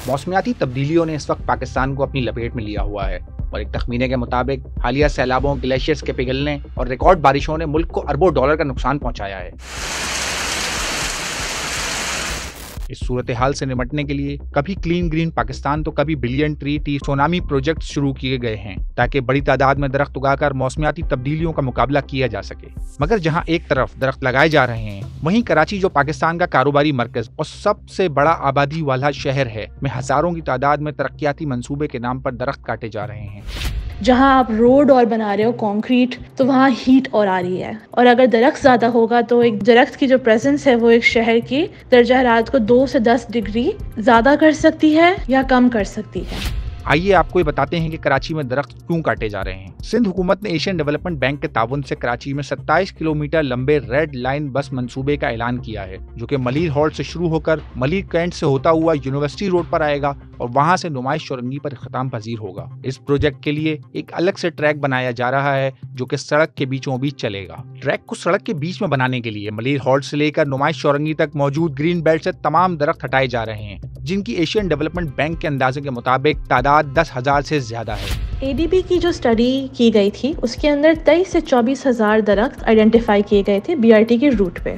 मौसमियाती तब्दीलियों ने इस वक्त पाकिस्तान को अपनी लपेट में लिया हुआ है और एक तखमीने के मुताबिक हालिया सैलाबों, ग्लेशियर्स के पिघलने और रिकॉर्ड बारिशों ने मुल्क को अरबों डॉलर का नुकसान पहुंचाया है। इस सूरत हाल से निपटने के लिए कभी क्लीन ग्रीन पाकिस्तान तो कभी बिलियन ट्री सोनामी प्रोजेक्ट शुरू किए गए हैं ताकि बड़ी तादाद में दरख्त उगाकर मौसमियाती तब्दीलियों का मुकाबला किया जा सके। मगर जहां एक तरफ दरख्त लगाए जा रहे हैं, वहीं कराची जो पाकिस्तान का कारोबारी मरकज और सबसे बड़ा आबादी वाला शहर है, में हजारों की तादाद में तरक्याती मंसूबे के नाम पर दरख्त काटे जा रहे हैं। जहां आप रोड और बना रहे हो कंक्रीट, तो वहां हीट और आ रही है, और अगर दरख्त ज़्यादा होगा तो एक दरख्त की जो प्रेजेंस है वो एक शहर की दर्जा हरारत को 2 से 10 डिग्री ज़्यादा कर सकती है या कम कर सकती है। आइए आपको ये बताते हैं कि कराची में दरख्त क्यों काटे जा रहे हैं। सिंध हुकूमत ने एशियन डेवलपमेंट बैंक के ताउन से कराची में 27 किलोमीटर लंबे रेड लाइन बस मंसूबे का ऐलान किया है, जो कि मलिर हॉल्ट से शुरू होकर मलिर कैंट से होता हुआ यूनिवर्सिटी रोड पर आएगा और वहां से नुमाइश चौरंगी पर इख्तिताम पजीर होगा। इस प्रोजेक्ट के लिए एक अलग से ट्रैक बनाया जा रहा है जो कि सड़क के बीचों बीच चलेगा। ट्रैक को सड़क के बीच में बनाने के लिए मलिर हॉल्ट से लेकर नुमाइश चौरंगी तक मौजूद ग्रीन बेल्ट से तमाम दरख्त हटाए जा रहे हैं, जिनकी एशियन डेवलपमेंट बैंक के अंदाजे के मुताबिक तादाद 10,000 से ज्यादा है। ADB की जो स्टडी की गई थी उसके अंदर 23 से 24,000 दरख्त आइडेंटिफाई किए गए थे BRT के रूट पे।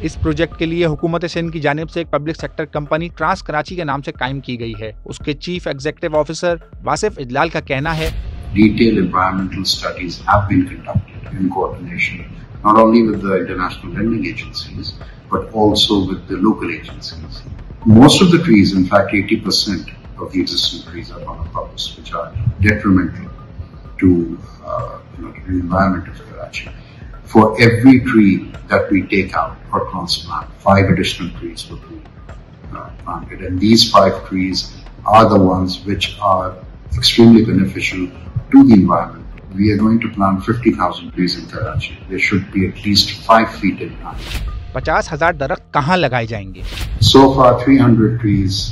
इस प्रोजेक्ट के लिए हुकूमत सिंध की जानिब से एक public sector company Trans Karachi के नाम से कायम की गई है। उसके chief executive officer Wasif Ijlal का कहना है, Detailed environmental studies have been conducted in coordination not only with the international lending agencies but also with the local agencies. Most of the trees, in fact 80% of the existing trees are monocultures, which are detrimental to the environment of Karachi. For every tree that we take out for transplant, 5 additional trees will be planted, and these 5 trees are the ones which are extremely beneficial to the environment. We are going to plant 50,000 trees in Karachi. They should be at least 5 feet in height. 50,000 दरख्त कहाँ लगाए जाएंगे? So far 300 trees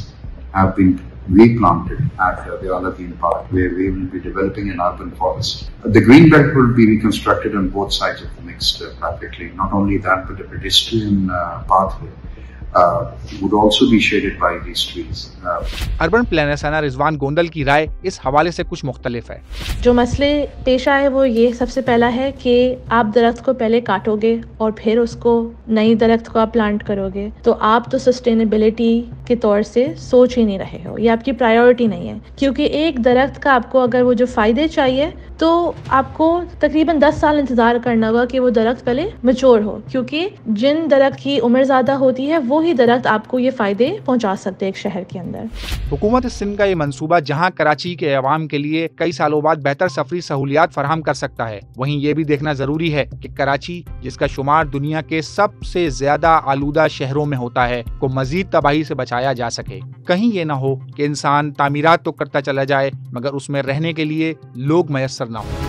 have been replanted at the Aladeen Park, where we will be developing an urban forest. The green belt will be reconstructed on both sides of the mixed practically. Not only that, but the pedestrian pathway would also be shaded by these trees. Urban planner Sana Rizwan Gondal की राय इस हवाले से कुछ मुख्तलिफ है। जो मसले पेश आए वो ये सबसे पहला है कि आप दरख्त को पहले काटोगे और फिर उसको नई दरख्त को आप प्लांट करोगे, तो आप तो सस्टेनेबिलिटी के तौर से सोच ही नहीं रहे हो, ये आपकी प्रायोरिटी नहीं है। क्योंकि एक दरख्त का आपको अगर वो जो फायदे चाहिए तो आपको तकरीबन 10 साल इंतजार करना होगा कि वो दरख्त पहले मैच्योर हो, क्योंकि जिन दरख्त की उम्र ज्यादा होती है वो ही दरख्त आपको ये फायदे पहुंचा सकते हैं एक शहर के अंदर। हुकूमत सिंध का ये मंसूबा जहां कराची के अवाम के लिए कई सालों बाद बेहतर सफरी सहूलियात फराहम कर सकता है, वहीं ये भी देखना जरूरी है कि कराची, जिसका शुमार दुनिया के सबसे ज्यादा आलूदा शहरों में होता है, को मजीद तबाही से बचाया जा सके। कहीं ये ना हो कि इंसान तामीरात तो करता चला जाए मगर उसमें रहने के लिए लोग मयसर ना हो।